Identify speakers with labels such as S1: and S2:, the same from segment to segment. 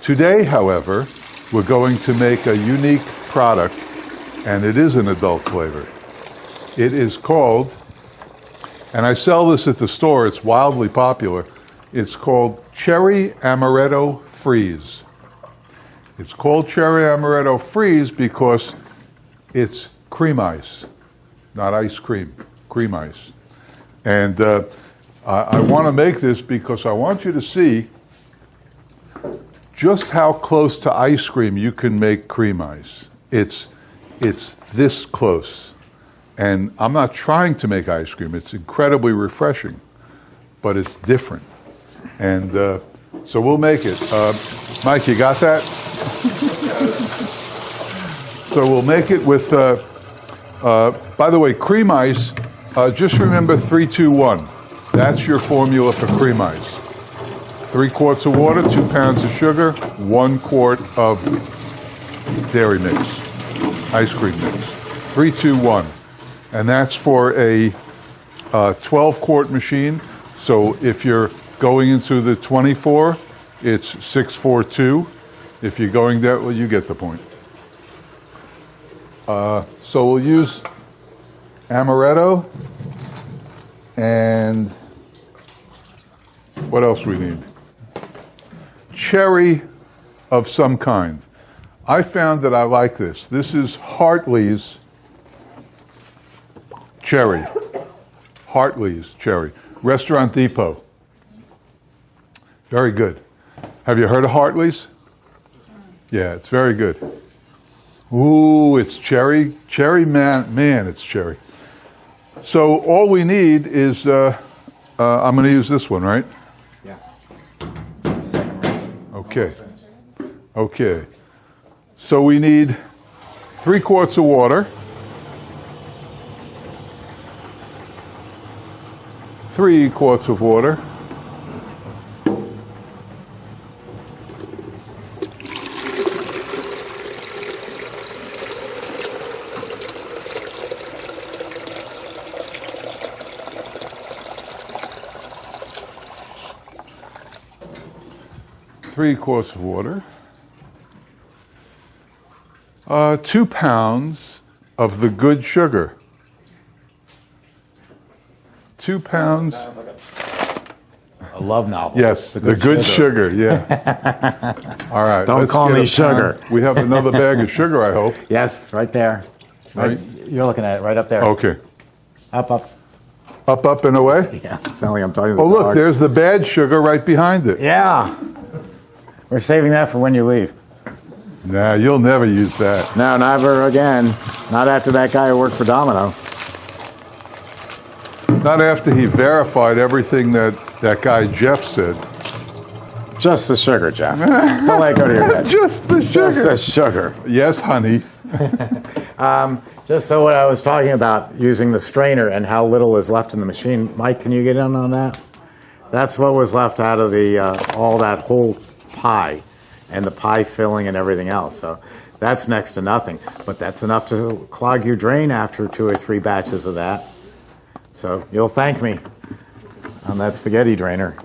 S1: Today, however, we're going to make a unique product, and it is an adult flavor. It is called, and I sell this at the store, it's wildly popular, it's called Cherry Amaretto Freeze. It's called Cherry Amaretto Freeze because it's cream ice, not ice cream, cream ice. And I want to make this because I want you to see just how close to ice cream you can make cream ice. It's this close. And I'm not trying to make ice cream. It's incredibly refreshing, but it's different. And so we'll make it. Mike, you got that? So we'll make it with, by the way, cream ice, just remember 3, 2, 1. That's your formula for cream ice. 3 quarts of water, 2 pounds of sugar, 1 quart of dairy mix, ice cream mix. 3, 2, 1. And that's for a 12-quart machine. So if you're going into the 24, it's 642. If you're going that, well, you get the point. So we'll use Amaretto and what else we need? Cherry of some kind. I found that I like this. This is Hartley's cherry. Hartley's cherry. Restaurant Depot. Very good. Have you heard of Hartley's? Yeah, it's very good. Ooh, it's cherry. Cherry, man, it's cherry. So all we need is, I'm going to use this one, right?
S2: Yeah.
S1: Okay. Okay. So we need 3 quarts of water, 3 quarts of water, three quarts of water, 2 pounds of the good sugar. 2 pounds.
S2: Sounds like a love novel.
S1: Yes, the good sugar. Yeah. All right.
S2: Don't call me sugar.
S1: We have another bag of sugar, I hope.
S2: Yes, right there.
S1: Right.
S2: You're looking at it right up there.
S1: Okay.
S2: Up, up.
S1: Up, up, and away?
S2: Yeah, sound like I'm talking to the
S1: Oh, look,
S2: dog.
S1: there's the bad sugar right behind it.
S2: Yeah. We're saving that for when you leave.
S1: Nah, you'll never use that.
S2: No, never again. Not after that guy who worked for Domino.
S1: Not after he verified everything that guy Jeff said.
S2: Just the sugar, Jeff. Don't let it go to your head.
S1: Just the sugar.
S2: Just the sugar.
S1: Yes, honey.
S2: Just so what I was talking about, using the strainer and how little is left in the machine. Mike, can you get in on that? That's what was left out of the all that whole pie and the pie filling and everything else. So that's next to nothing. But that's enough to clog your drain after 2 or 3 batches of that. So you'll thank me on that spaghetti drainer.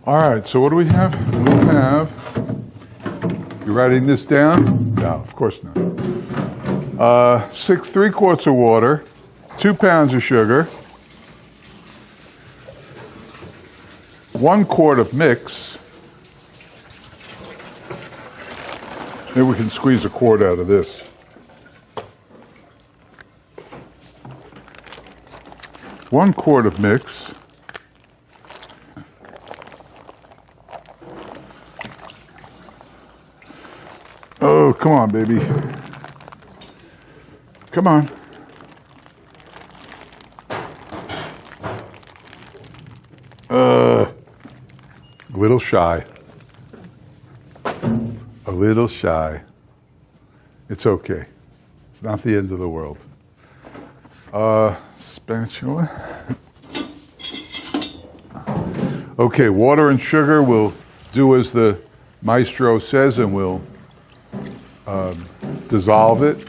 S1: All right, so what do we have? We have, you writing this down? No, of course not. 3 quarts of water, 2 pounds of sugar, 1 quart of mix. Maybe we can squeeze a quart out of this. One quart of mix. Oh, come on, baby. Come on. A little shy. A little shy. It's okay. It's not the end of the world. Spatula. Okay, water and sugar, we'll do as the maestro says, and we'll dissolve it.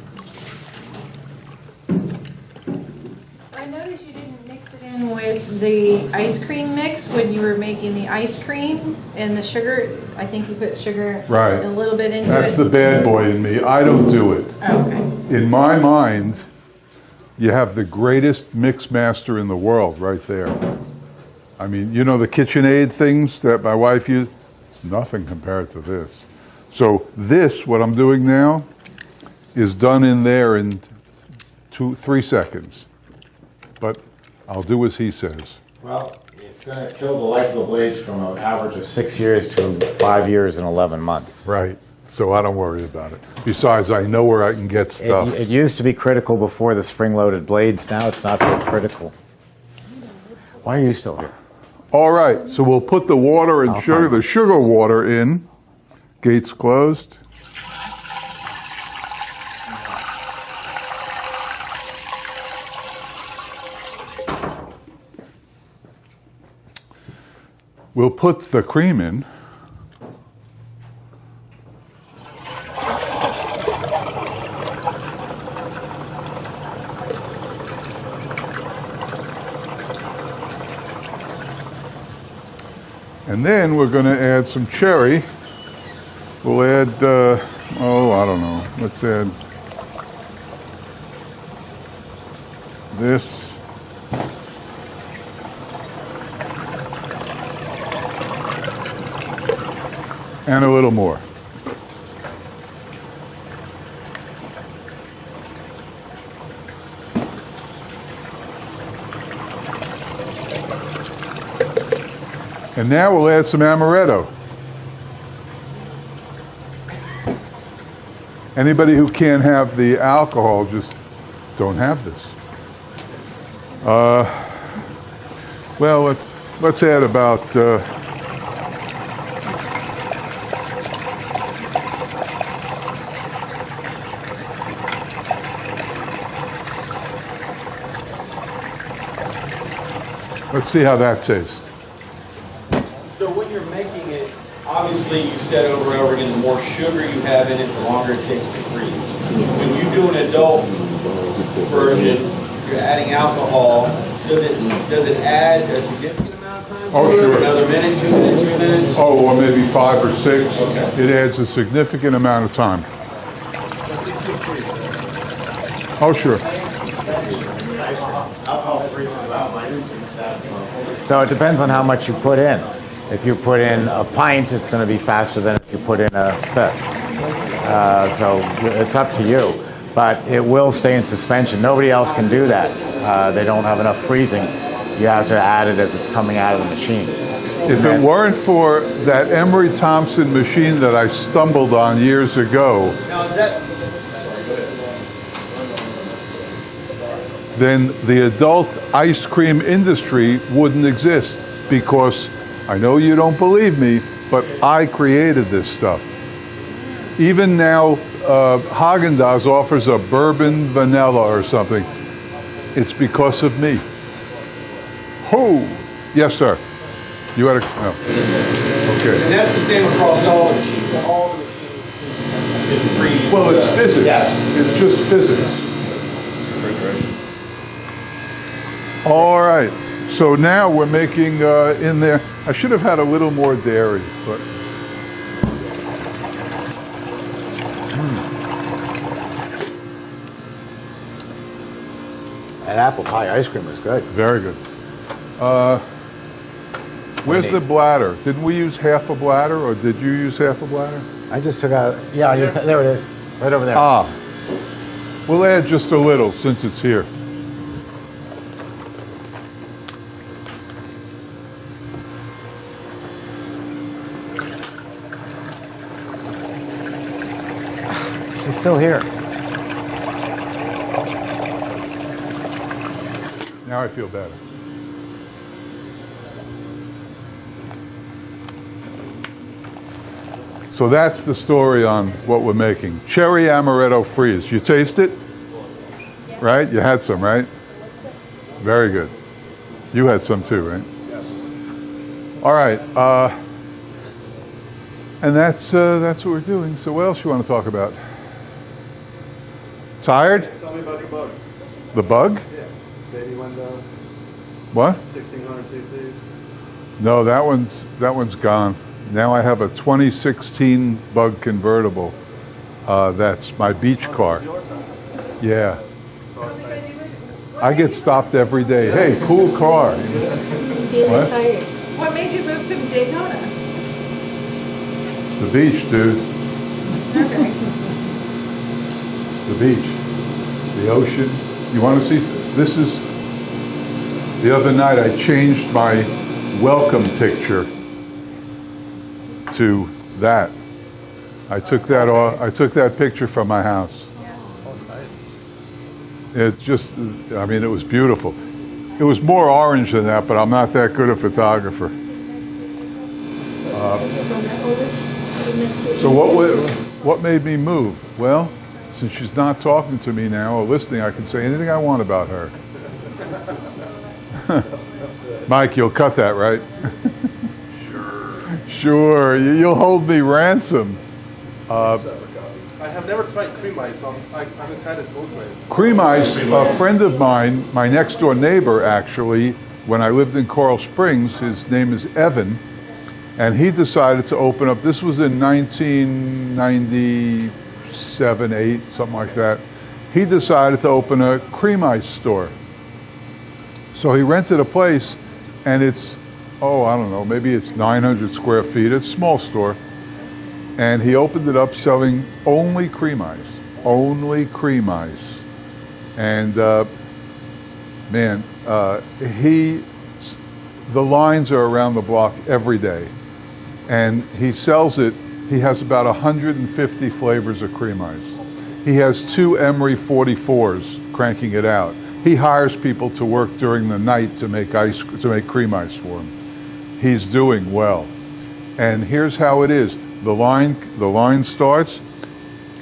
S3: I noticed you didn't mix it in with the ice cream mix when you were making the ice cream and the sugar. I think you put sugar
S1: Right.
S3: a little bit into
S1: That's
S3: it.
S1: the bad boy in me. I don't do it.
S3: Oh, okay.
S1: In my mind, you have the greatest mix master in the world right there. I mean, you know the KitchenAid things that my wife used? It's nothing compared to this. So this, what I'm doing now, is done in there in 3 seconds. But I'll do as he says.
S2: Well, it's going to kill the life of the blades from an average of 6 years to 5 years and 11 months.
S1: Right. So I don't worry about it. Besides, I know where I can get stuff.
S2: It used to be critical before the spring-loaded blades. Now it's not so critical. Why are you still here?
S1: All right, so we'll put the water and sugar, the sugar water in. Gates closed. We'll put the cream in. And then we're going to add some cherry. We'll add, I don't know. Let's add this. And a little more. And now we'll add some amaretto. Anybody who can't have the alcohol just don't have this. Well, let's add about let's see how that tastes.
S4: So when you're making it, obviously you said over and over again, the more sugar you have in it, the longer it takes to freeze. When you do an adult version, you're adding alcohol. Does it add a significant amount of time?
S1: Oh, sure.
S4: Another minute, 2 minutes, 3 minutes?
S1: Oh, or maybe 5 or 6.
S4: Okay.
S1: It adds a significant amount of time. Oh, sure.
S2: So it depends on how much you put in. If you put in a pint, it's going to be faster than if you put in a fifth. So it's up to you. But it will stay in suspension. Nobody else can do that. They don't have enough freezing. You have to add it as it's coming out of the machine.
S1: If it weren't for that Emery Thompson machine that I stumbled on years ago,
S4: Now is that,
S1: then the adult ice cream industry wouldn't exist, because I know you don't believe me, but I created this stuff. Even now, Haagen-Dazs offers a bourbon vanilla or something. It's because of me. Ho! Yes, sir. You had a... No. Okay.
S4: and that's the same across all the machines. All the machines can freeze.
S1: Well, it's physics.
S4: Yes.
S1: It's just physics. All right. So now we're making in there. I should have had a little more dairy, but
S2: That apple pie ice cream is good.
S1: very good. Where's the bladder? Didn't we use half a bladder, or did you use half a bladder?
S2: I just took out, there it is, right over there.
S1: Ah. We'll add just a little since it's here.
S2: She's still here.
S1: Now I feel better. So that's the story on what we're making. Cherry Amaretto Freeze. You taste it? Right? You had some, right? Very good. You had some too, right? Yes. All right. And that's what we're doing. So what else you want to talk about? Tired?
S5: Tell me about your bug.
S1: The bug?
S5: Yeah. Baby window,
S1: What?
S5: 1600 cc's.
S1: No, that one's gone. Now I have a 2016 Bug convertible. That's my beach car. Yeah. I get stopped every day. Hey, cool car. What?
S3: What made you move to Daytona?
S1: It's the beach, dude.
S3: Okay.
S1: The beach, the ocean. You want to see? This is. The other night I changed my welcome picture to that. I took that off. I took that picture from my house. It just, I mean, it was beautiful. It was more orange than that, but I'm not that good a photographer. So what made me move? Well, since she's not talking to me now or listening, I can say anything I want about her. Mike, you'll cut that, right? Sure. You'll hold me ransom.
S5: I have never tried cream ice, so I'm excited both ways.
S1: Cream ice, a friend of mine, my next door neighbor actually, when I lived in Coral Springs, his name is Evan, and he decided to open up, this was in 1997, 8, something like that. He decided to open a cream ice store. So he rented a place, and it's, I don't know, maybe it's 900 square feet. It's a small store. And he opened it up selling only cream ice. Only cream ice. And man, the lines are around the block every day. And he sells it, he has about 150 flavors of cream ice. He has 2 Emery 44s cranking it out. He hires people to work during the night to make cream ice for him. He's doing well. And here's how it is. The line starts.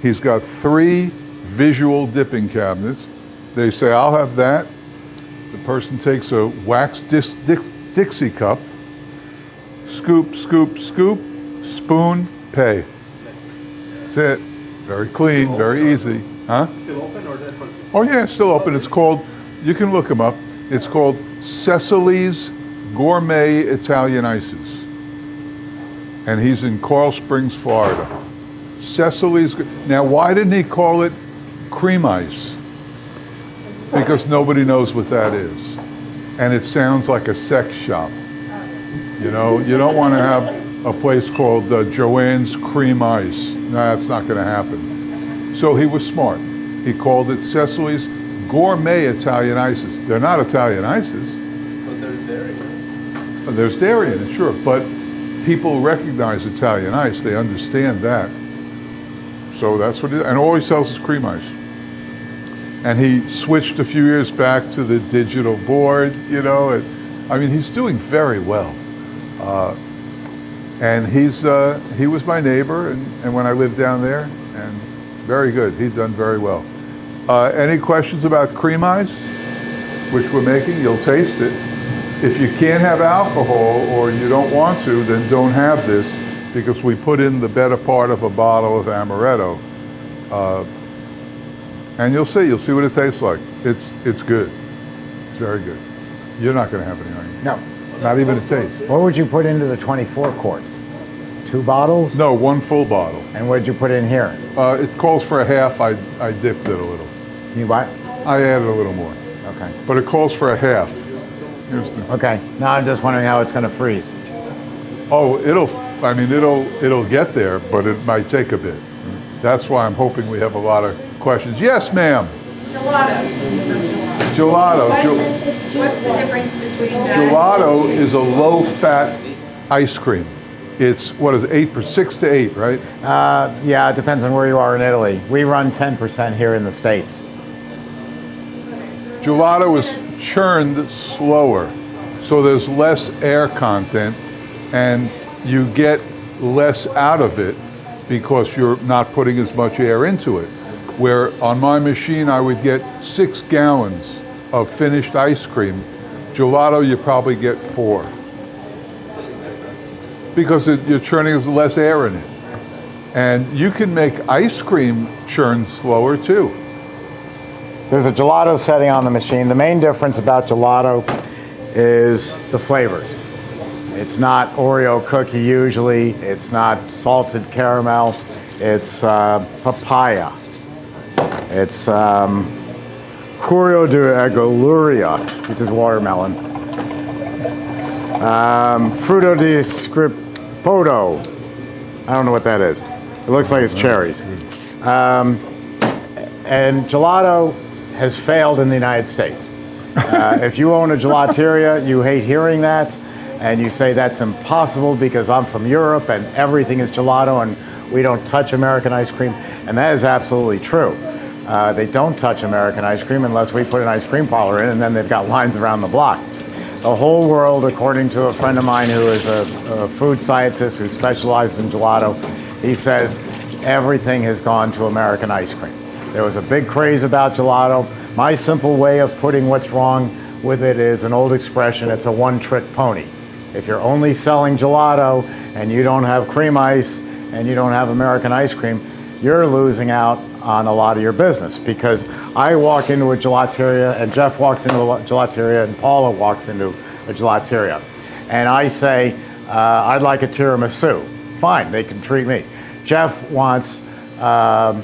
S1: He's got 3 visual dipping cabinets. They say, I'll have that. The person takes a wax Dixie cup, scoop, scoop, scoop, spoon, pay. That's it. Very clean, very easy. Huh?
S5: Still open or that was?
S1: Oh yeah, it's still open. It's called, you can look him up. It's called Cecily's Gourmet Italian Ices. And he's in Coral Springs, Florida. Cecily's, now why didn't he call it cream ice? Because nobody knows what that is. And it sounds like a sex shop. You know, you don't want to have a place called Joanne's Cream Ice. No, that's not going to happen. So he was smart. He called it Cecily's Gourmet Italian Ices. They're not Italian ices.
S5: But there's dairy.
S1: There's dairy in it, sure, but people recognize Italian ice. They understand that. So that's what it is. And all he sells is cream ice. And he switched a few years back to the digital board, you know. I mean, he's doing very well. And he was my neighbor, and when I lived down there, and very good. He's done very well. Any questions about cream ice, which we're making? You'll taste it. If you can't have alcohol or you don't want to, then don't have this, because we put in the better part of a bottle of Amaretto. And you'll see what it tastes like. It's good. It's very good. You're not going to have any, are you?
S2: No.
S1: Not even a taste.
S2: What would you put into the 24 quart? 2 bottles?
S1: No, 1 full bottle.
S2: And what did you put in here?
S1: It calls for a half. I dipped it a little.
S2: You what?
S1: I added a little more.
S2: Okay.
S1: But it calls for a half. Here's the,
S2: Okay. Now I'm just wondering how it's going to freeze.
S1: oh, it'll get there, but it might take a bit. That's why I'm hoping we have a lot of questions. Yes, ma'am.
S3: Gelato.
S1: Gelato.
S3: What's the difference between that?
S1: Gelato is a low-fat ice cream. It's, 6 to 8, right?
S2: Yeah, it depends on where you are in Italy. We run 10% here in the States.
S1: Gelato is churned slower, so there's less air content, and you get less out of it because you're not putting as much air into it. Where on my machine I would get 6 gallons of finished ice cream. Gelato, you probably get 4. because you're churning with less air in it. And you can make ice cream churn slower too.
S2: There's a gelato setting on the machine. The main difference about gelato is the flavors. It's not Oreo cookie usually. It's not salted caramel. It's papaya. It's Curio de Agoluria, which is watermelon. Fruto di Scripoto. I don't know what that is. It looks like it's cherries. And gelato has failed in the United States. If you own a gelateria, you hate hearing that, and you say that's impossible because I'm from Europe and everything is gelato and we don't touch American ice cream. And that is absolutely true. They don't touch American ice cream unless we put an ice cream parlor in, and then they've got lines around the block. The whole world, according to a friend of mine who is a food scientist who specializes in gelato, he says everything has gone to American ice cream. There was a big craze about gelato. My simple way of putting what's wrong with it is an old expression, it's a one-trick pony. If you're only selling gelato and you don't have cream ice and you don't have American ice cream, you're losing out on a lot of your business, because I walk into a gelateria and Jeff walks into a gelateria and Paula walks into a gelateria. And I say, I'd like a tiramisu. Fine, they can treat me. Jeff wants a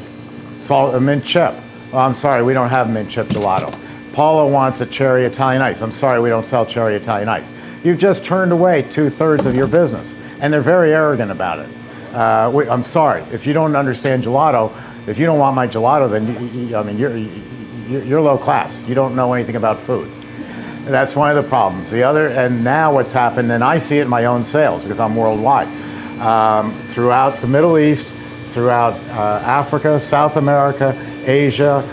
S2: mint chip. Well, I'm sorry, we don't have mint chip gelato. Paula wants a cherry Italian ice. I'm sorry, we don't sell cherry Italian ice. You've just turned away 2/3 of your business, and they're very arrogant about it. I'm sorry, if you don't understand gelato, if you don't want my gelato, then you're low class. You don't know anything about food. That's one of the problems. The other, and now what's happened, and I see it in my own sales because I'm worldwide, throughout the Middle East, throughout Africa, South America, Asia,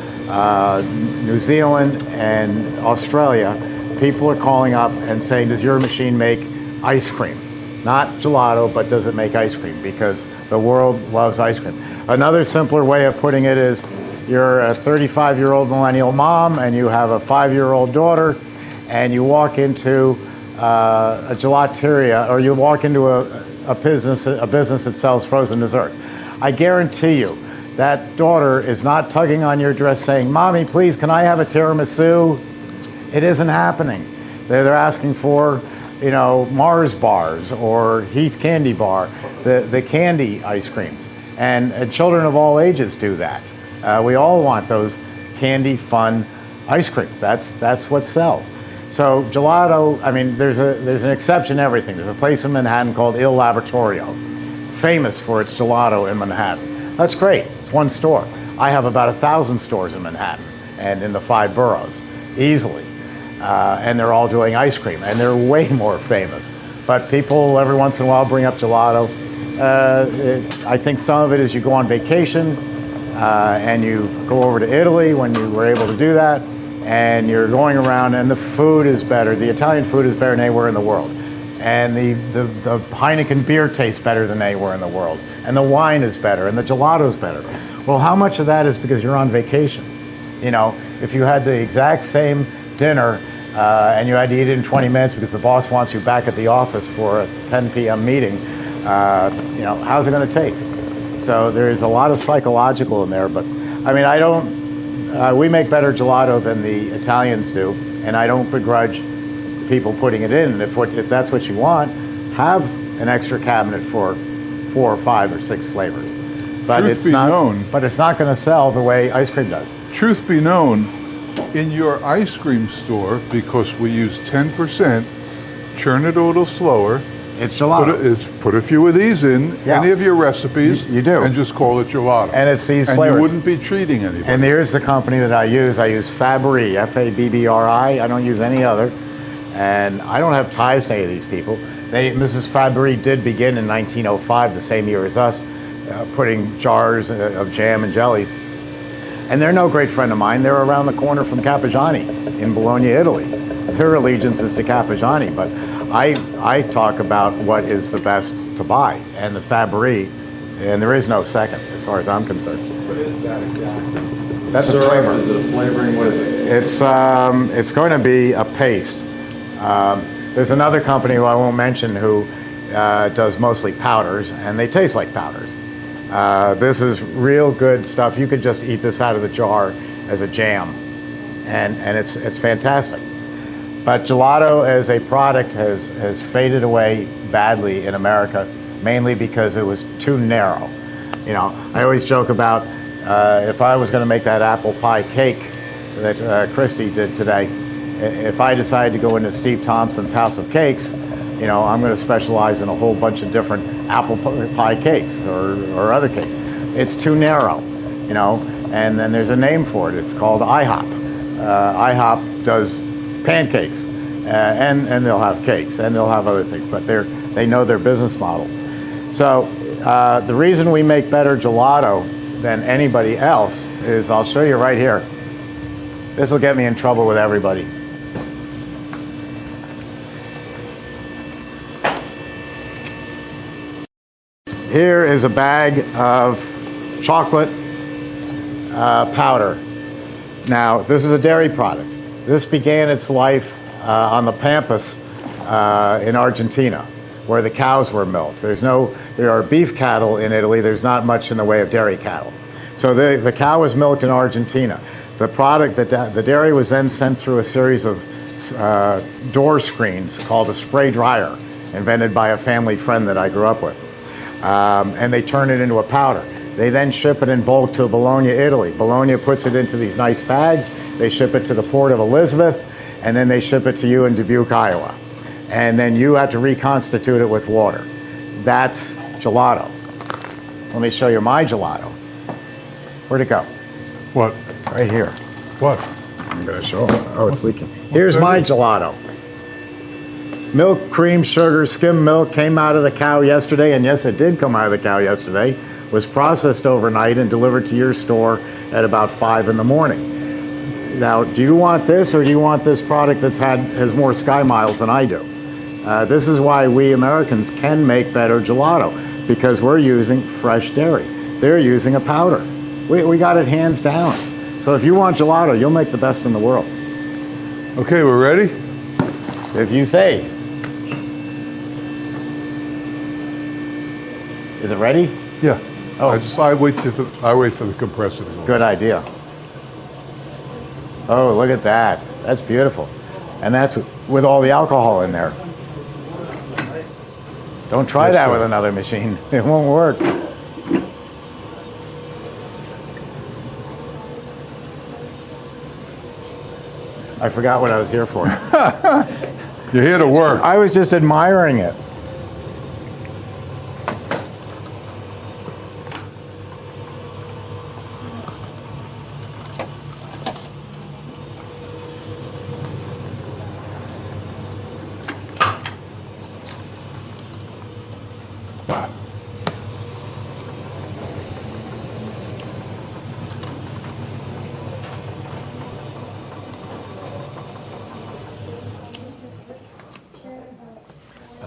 S2: New Zealand, and Australia, people are calling up and saying, does your machine make ice cream? Not gelato, but does it make ice cream? Because the world loves ice cream. Another simpler way of putting it is, you're a 35-year-old millennial mom and you have a 5-year-old daughter, and you walk into a gelateria, or you walk into a business that sells frozen desserts. I guarantee you that daughter is not tugging on your dress saying, "Mommy, please, can I have a tiramisu?" It isn't happening. They're asking for, Mars bars or Heath candy bar, the candy ice creams. And children of all ages do that. We all want those candy fun ice creams. That's what sells. So gelato, there's an exception to everything. There's a place in Manhattan called Il Laboratorio, famous for its gelato in Manhattan. That's great. It's one store. I have about 1,000 stores in Manhattan and in the 5 boroughs, easily. And they're all doing ice cream, and they're way more famous. But people every once in a while bring up gelato. I think some of it is you go on vacation and you go over to Italy when you were able to do that, and you're going around and the food is better. The Italian food is better than anywhere in the world. And the Heineken beer tastes better than anywhere in the world. And the wine is better, and the gelato's better. Well, how much of that is because you're on vacation? If you had the exact same dinner and you had to eat it in 20 minutes because the boss wants you back at the office for a 10 p.m. meeting, how's it going to taste? So there's a lot of psychological in there, but we make better gelato than the Italians do, and I don't begrudge people putting it in. If that's what you want, have an extra cabinet for 4 or 5 or 6 flavors. But it's not going to sell the way ice cream does.
S1: Truth be known, in your ice cream store, because we use 10%, churn it a little slower.
S2: It's gelato.
S1: Put a few of these in any of your recipes.
S2: You do.
S1: And just call it gelato.
S2: And it's these flavors.
S1: And you wouldn't be treating anybody.
S2: And here's the company that I use. I use Fabry, Fabbri. I don't use any other. And I don't have ties to any of these people. Mrs. Fabry did begin in 1905, the same year as us, putting jars of jam and jellies. And they're no great friend of mine. They're around the corner from Cappigiani in Bologna, Italy. Their allegiance is to Cappigiani, but I talk about what is the best to buy, and the Fabry, and there is no second as far as I'm concerned.
S4: What is that exactly?
S2: That's a flavor.
S4: Is it a flavoring? What is it?
S2: It's going to be a paste. There's another company who I won't mention who does mostly powders, and they taste like powders. This is real good stuff. You could just eat this out of the jar as a jam, and it's fantastic. But gelato as a product has faded away badly in America, mainly because it was too narrow. You know, I always joke about if I was going to make that apple pie cake that Christy did today, if I decided to go into Steve Thompson's House of Cakes, you know, I'm going to specialize in a whole bunch of different apple pie cakes or other cakes. It's too narrow, you know, and then there's a name for it. It's called IHOP. IHOP does pancakes, and they'll have cakes, and they'll have other things, but they know their business model. So the reason we make better gelato than anybody else is, I'll show you right here. This will get me in trouble with everybody. Here is a bag of chocolate powder. Now, this is a dairy product. This began its life on the Pampas in Argentina, where the cows were milked. There are beef cattle in Italy. There's not much in the way of dairy cattle. So the cow was milked in Argentina. The product, the dairy was then sent through a series of door screens called a spray dryer, invented by a family friend that I grew up with. And they turn it into a powder. They then ship it in bulk to Bologna, Italy. Bologna puts it into these nice bags. They ship it to the Port of Elizabeth, and then they ship it to you in Dubuque, Iowa. And then you have to reconstitute it with water. That's gelato. Let me show you my gelato. Where'd it go?
S1: What?
S2: Right here.
S1: What?
S2: I'm going to show it. Oh, it's leaking. Here's my gelato. Milk, cream, sugar, skim milk came out of the cow yesterday, and yes, it did come out of the cow yesterday, was processed overnight and delivered to your store at about 5 in the morning. Now, do you want this, or do you want this product has more sky miles than I do? This is why we Americans can make better gelato, because we're using fresh dairy. They're using a powder. We got it hands down. So if you want gelato, you'll make the best in the world.
S1: Okay, we're ready?
S2: If you say. Is it ready?
S1: Yeah.
S2: Oh.
S1: I wait for the compressor to go.
S2: Good idea. Oh, look at that. That's beautiful. And that's with all the alcohol in there. Don't try
S1: Yes,
S2: that
S1: sir.
S2: with another machine. It won't work. I forgot what I was here for.
S1: You're here to work.
S2: I was just admiring it.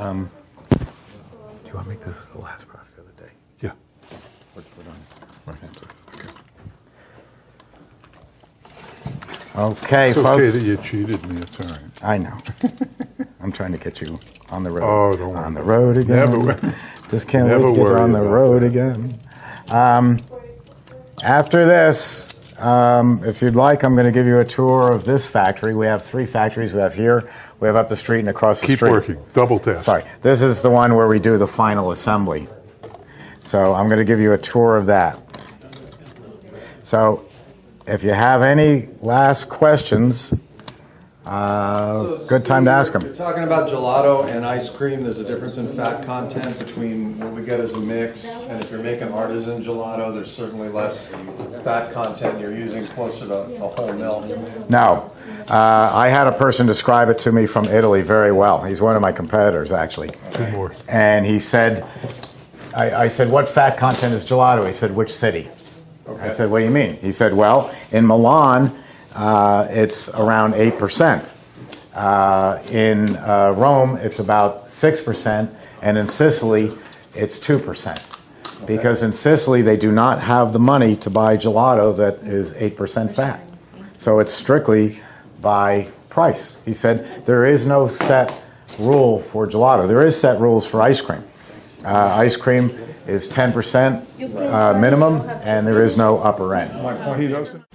S1: Do you want to make this the last product of the day? Yeah.
S2: Okay,
S1: It's
S2: folks.
S1: okay that you cheated me. It's all right.
S2: I know. I'm trying to get you on the road.
S1: Oh, don't worry.
S2: On the road again.
S1: Never-
S2: Just can't wait
S1: never
S2: to get you
S1: worry
S2: on the
S1: about
S2: road
S1: that.
S2: again. After this, if you'd like, I'm going to give you a tour of this factory. We have 3 factories. We have here, we have up the street and across the
S1: Keep
S2: street.
S1: working. Double task.
S2: Sorry. This is the one where we do the final assembly. So I'm going to give you a tour of that. So if you have any last questions, good time to ask them.
S6: You're talking about gelato and ice cream. There's a difference in fat content between what we get as a mix, and if you're making artisan gelato, there's certainly less fat content. You're using closer to whole milk.
S2: No. I had a person describe it to me from Italy very well. He's one of my competitors, actually.
S1: 2 more.
S2: And he said, I said, what fat content is gelato? He said, which city? I said, what do you mean? He said, well, in Milan, it's around 8%. In Rome, it's about 6%. And in Sicily, it's 2%. Because in Sicily, they do not have the money to buy gelato that is 8% fat. So it's strictly by price. He said, there is no set rule for gelato. There is set rules for ice cream. Ice cream is 10% minimum, and there is no upper end.
S1: He doesn't?